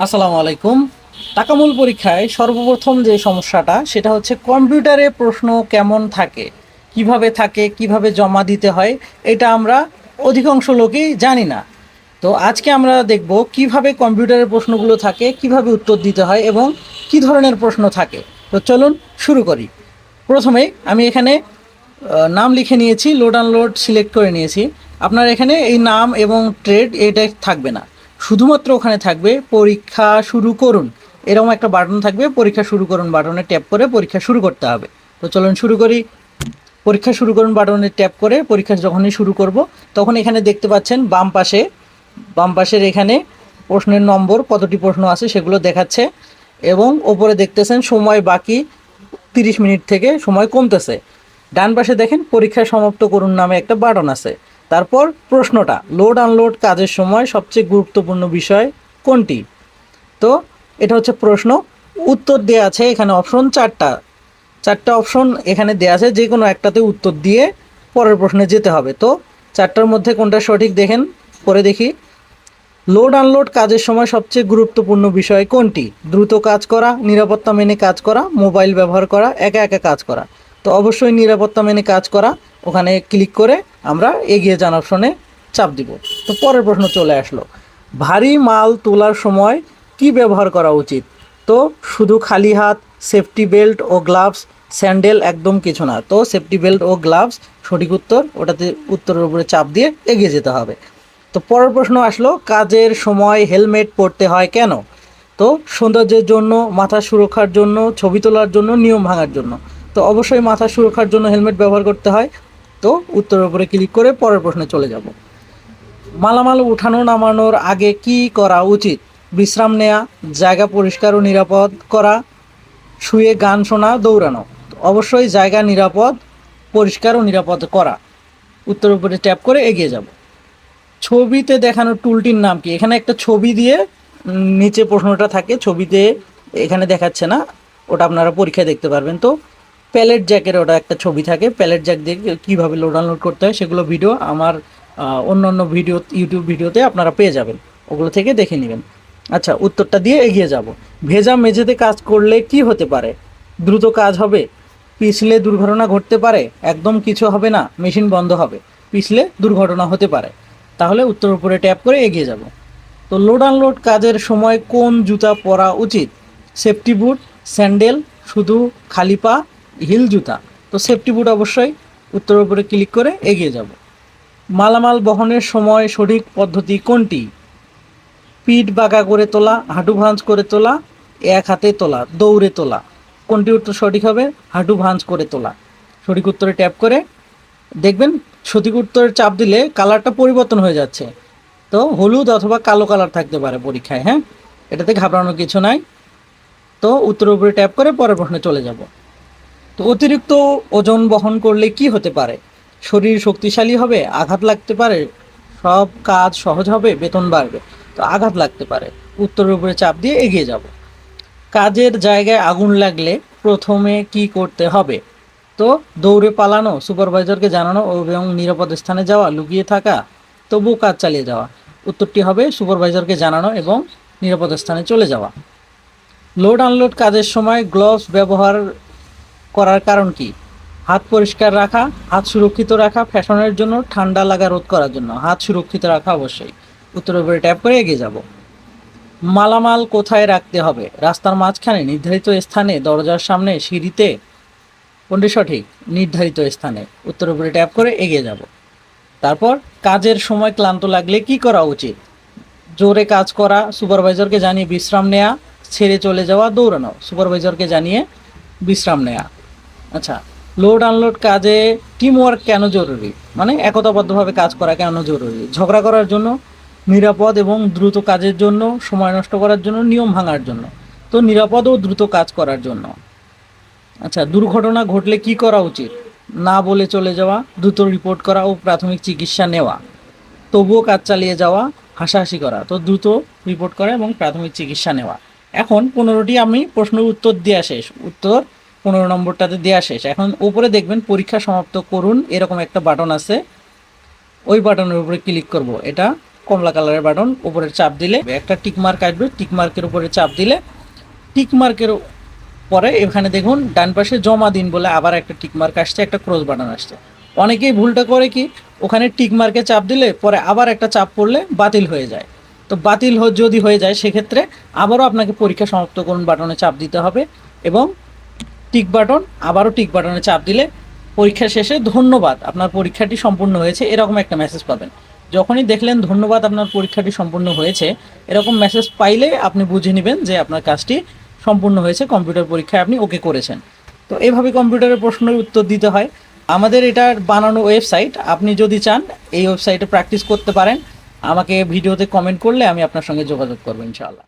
আসসালামু আলাইকুম। তাকামূল পরীক্ষায় সর্বপ্রথম যে সমস্যাটা সেটা হচ্ছে কম্পিউটারে প্রশ্ন কেমন থাকে, কিভাবে থাকে, কিভাবে জমা দিতে হয়, এটা আমরা অধিকাংশ লোকই জানি না। তো আজকে আমরা দেখব কিভাবে কম্পিউটারের প্রশ্নগুলো থাকে, কিভাবে উত্তর দিতে হয় এবং কি ধরনের প্রশ্ন থাকে। তো চলুন শুরু করি। প্রথমে আমি এখানে নাম লিখে নিয়েছি, লোড আনলোড সিলেক্ট করে নিয়েছি। আপনার এখানে এই নাম এবং ট্রেড এটা থাকবে না, শুধুমাত্র ওখানে থাকবে পরীক্ষা শুরু করুন, এরকম একটা বাটন থাকবে। পরীক্ষা শুরু করুন বাটনে ট্যাপ করে পরীক্ষা শুরু করতে হবে। তো চলুন শুরু করি। পরীক্ষা শুরু করুন বাটনে ট্যাপ করে পরীক্ষা যখনই শুরু করব তখন এখানে দেখতে পাচ্ছেন বাম পাশের এখানে প্রশ্নের নম্বর, কতটি প্রশ্ন আছে সেগুলো দেখাচ্ছে এবং ওপরে দেখতেছেন সময় বাকি 30 মিনিট থেকে সময় কমতেছে। ডান পাশে দেখেন পরীক্ষা সমাপ্ত করুন নামে একটা বাটন আছে। তারপর প্রশ্নটা, লোড আনলোড কাজের সময় সবচেয়ে গুরুত্বপূর্ণ বিষয় কোনটি? তো এটা হচ্ছে প্রশ্ন। উত্তর দেওয়া আছে এখানে অপশন চারটা অপশন এখানে দেওয়া আছে, যে কোনো একটাতে উত্তর দিয়ে পরের প্রশ্নে যেতে হবে। তো চারটার মধ্যে কোনটা সঠিক দেখেন, করে দেখি। লোড আনলোড কাজের সময় সবচেয়ে গুরুত্বপূর্ণ বিষয় কোনটি? দ্রুত কাজ করা, নিরাপত্তা মেনে কাজ করা, মোবাইল ব্যবহার করা, একা একা কাজ করা। তো অবশ্যই নিরাপত্তা মেনে কাজ করা, ওখানে ক্লিক করে আমরা এগিয়ে যান অপশনে চাপ দিব। তো পরের প্রশ্ন চলে আসলো, ভারী মাল তোলার সময় কি ব্যবহার করা উচিত? তো শুধু খালি হাত, সেফটি বেল্ট ও গ্লাভস, স্যান্ডেল একদম কিছু না। তো সেফটি বেল্ট ও গ্লাভস সঠিক উত্তর, ওটাতে উত্তরের উপরে চাপ দিয়ে এগিয়ে যেতে হবে। তো পরের প্রশ্ন আসলো, কাজের সময় হেলমেট পরতে হয় কেন? তো সৌন্দর্যের জন্য, মাথা সুরক্ষার জন্য, ছবি তোলার জন্য, নিয়ম ভাঙার জন্য। তো অবশ্যই মাথা সুরক্ষার জন্য হেলমেট ব্যবহার করতে হয়। তো উত্তরের উপরে ক্লিক করে পরের প্রশ্নে চলে যাব। মালামাল উঠানো নামানোর আগে কি করা উচিত? বিশ্রাম নেওয়া, জায়গা পরিষ্কার ও নিরাপদ করা, শুয়ে গান শোনা, দৌড়ানো। অবশ্যই জায়গা নিরাপদ, পরিষ্কার ও নিরাপদ করা। উত্তরের উপরে ট্যাপ করে এগিয়ে যাব। ছবিতে দেখানো টুলটির নাম কি? এখানে একটা ছবি দিয়ে নিচে প্রশ্নটা থাকে, ছবিতে এখানে দেখাচ্ছে না, ওটা আপনারা পরীক্ষায় দেখতে পারবেন। তো প্যালেট জ্যাকের ওটা একটা ছবি থাকে, প্যালেট জ্যাক দিয়ে কীভাবে লোড আনলোড করতে হয় সেগুলো ভিডিও আমার অন্য ভিডিও, ইউটিউব ভিডিওতে আপনারা পেয়ে যাবেন, ওগুলো থেকে দেখে নেবেন। আচ্ছা, উত্তরটা দিয়ে এগিয়ে যাব। ভেজা মেঝেতে কাজ করলে কি হতে পারে? দ্রুত কাজ হবে, পিছলে দুর্ঘটনা ঘটতে পারে, একদম কিছু হবে না, মেশিন বন্ধ হবে, পিছলে দুর্ঘটনা হতে পারে। তাহলে উত্তর উপরে ট্যাপ করে এগিয়ে যাব। তো লোড আনলোড কাজের সময় কোন জুতা পরা উচিত? সেফটি বুট, স্যান্ডেল, শুধু খালি পা, হিল জুতা। তো সেফটি বুট অবশ্যই। উত্তরের উপরে ক্লিক করে এগিয়ে যাব। মালামাল বহনের সময় সঠিক পদ্ধতি কোনটি? পিঠ বাঁকা করে তোলা, হাঁটু ভাঁজ করে তোলা, এক হাতে তোলা, দৌড়ে তোলা। কোনটি উত্তর সঠিক হবে? হাঁটু ভাঁজ করে তোলা। সঠিক উত্তরে ট্যাপ করে দেখবেন সঠিক উত্তরের চাপ দিলে কালারটা পরিবর্তন হয়ে যাচ্ছে। তো হলুদ অথবা কালো কালার থাকতে পারে পরীক্ষায়, হ্যাঁ, এটাতে ঘাবড়ানোর কিছু নাই। তো উত্তরের উপরে ট্যাপ করে পরের প্রশ্নে চলে যাব। তো অতিরিক্ত ওজন বহন করলে কি হতে পারে? শরীর শক্তিশালী হবে, আঘাত লাগতে পারে, সব কাজ সহজ হবে, বেতন বাড়বে। তো আঘাত লাগতে পারে। উত্তরের উপরে চাপ দিয়ে এগিয়ে যাব। কাজের জায়গায় আগুন লাগলে প্রথমে কি করতে হবে? তো দৌড়ে পালানো, সুপারভাইজারকে জানানো এবং নিরাপদ স্থানে যাওয়া, লুকিয়ে থাকা, তবু কাজ চালিয়ে যাওয়া। উত্তরটি হবে সুপারভাইজারকে জানানো এবং নিরাপদ স্থানে চলে যাওয়া। লোড আনলোড কাজের সময় গ্লোভস ব্যবহার করার কারণ কি? হাত পরিষ্কার রাখা, হাত সুরক্ষিত রাখা, ফ্যাশনের জন্য, ঠান্ডা লাগা রোধ করার জন্য। হাত সুরক্ষিত রাখা অবশ্যই। উত্তরের উপরে ট্যাপ করে এগিয়ে যাব। মালামাল কোথায় রাখতে হবে? রাস্তার মাঝখানে, নির্ধারিত স্থানে, দরজার সামনে, সিঁড়িতে। কোনটি সঠিক? নির্ধারিত স্থানে। উত্তরের উপরে ট্যাপ করে এগিয়ে যাব। তারপর কাজের সময় ক্লান্ত লাগলে কি করা উচিত? জোরে কাজ করা, সুপারভাইজারকে জানিয়ে বিশ্রাম নেওয়া, ছেড়ে চলে যাওয়া, দৌড়ানো। সুপারভাইজারকে জানিয়ে বিশ্রাম নেওয়া। আচ্ছা, লোড আনলোড কাজে টিম ওয়ার্ক কেন জরুরি? মানে একতাবদ্ধভাবে কাজ করা কেন জরুরি? ঝগড়া করার জন্য, নিরাপদ এবং দ্রুত কাজের জন্য, সময় নষ্ট করার জন্য, নিয়ম ভাঙার জন্য। তো নিরাপদ ও দ্রুত কাজ করার জন্য। আচ্ছা, দুর্ঘটনা ঘটলে কি করা উচিত? না বলে চলে যাওয়া, দ্রুত রিপোর্ট করা ও প্রাথমিক চিকিৎসা নেওয়া, তবুও কাজ চালিয়ে যাওয়া, হাসাহাসি করা। তো দ্রুত রিপোর্ট করা এবং প্রাথমিক চিকিৎসা নেওয়া। এখন 15টি আমি প্রশ্নের উত্তর দেওয়া শেষ, উত্তর 15 নম্বরটাতে দেওয়া শেষ। এখন উপরে দেখবেন পরীক্ষা সমাপ্ত করুন এরকম একটা বাটন আছে, ওই বাটনের উপরে ক্লিক করব। এটা কমলা কালারের বাটন, উপরে চাপ দিলে একটা টিক মার্ক আসবে, টিক মার্কের উপরে চাপ দিলে টিক মার্কের পরে এখানে দেখুন ডান পাশে জমা দিন বলে আবার একটা টিক মার্ক আসছে, একটা ক্রস বাটন আসছে। অনেকেই ভুলটা করে কি, ওখানে টিক মার্কে চাপ দিলে পরে আবার একটা চাপ পড়লে বাতিল হয়ে যায়। তো বাতিল যদি হয়ে যায় সেক্ষেত্রে আবারও আপনাকে পরীক্ষা সমাপ্ত করুন বাটনে চাপ দিতে হবে এবং টিক বাটন, আবারও টিক বাটনে চাপ দিলে পরীক্ষা শেষে ধন্যবাদ আপনার পরীক্ষাটি সম্পূর্ণ হয়েছে এরকম একটা মেসেজ পাবেন। যখনই দেখলেন ধন্যবাদ আপনার পরীক্ষাটি সম্পূর্ণ হয়েছে এরকম মেসেজ পাইলে আপনি বুঝে নেবেন যে আপনার কাজটি সম্পূর্ণ হয়েছে, কম্পিউটার পরীক্ষায় আপনি ওকে করেছেন। তো এইভাবে কম্পিউটারের প্রশ্নের উত্তর দিতে হয়। আমাদের এটার বানানো ওয়েবসাইট, আপনি যদি চান এই ওয়েবসাইটে প্র্যাকটিস করতে পারেন। আমাকে ভিডিওতে কমেন্ট করলে আমি আপনার সঙ্গে যোগাযোগ করবো ইনশাআল্লাহ।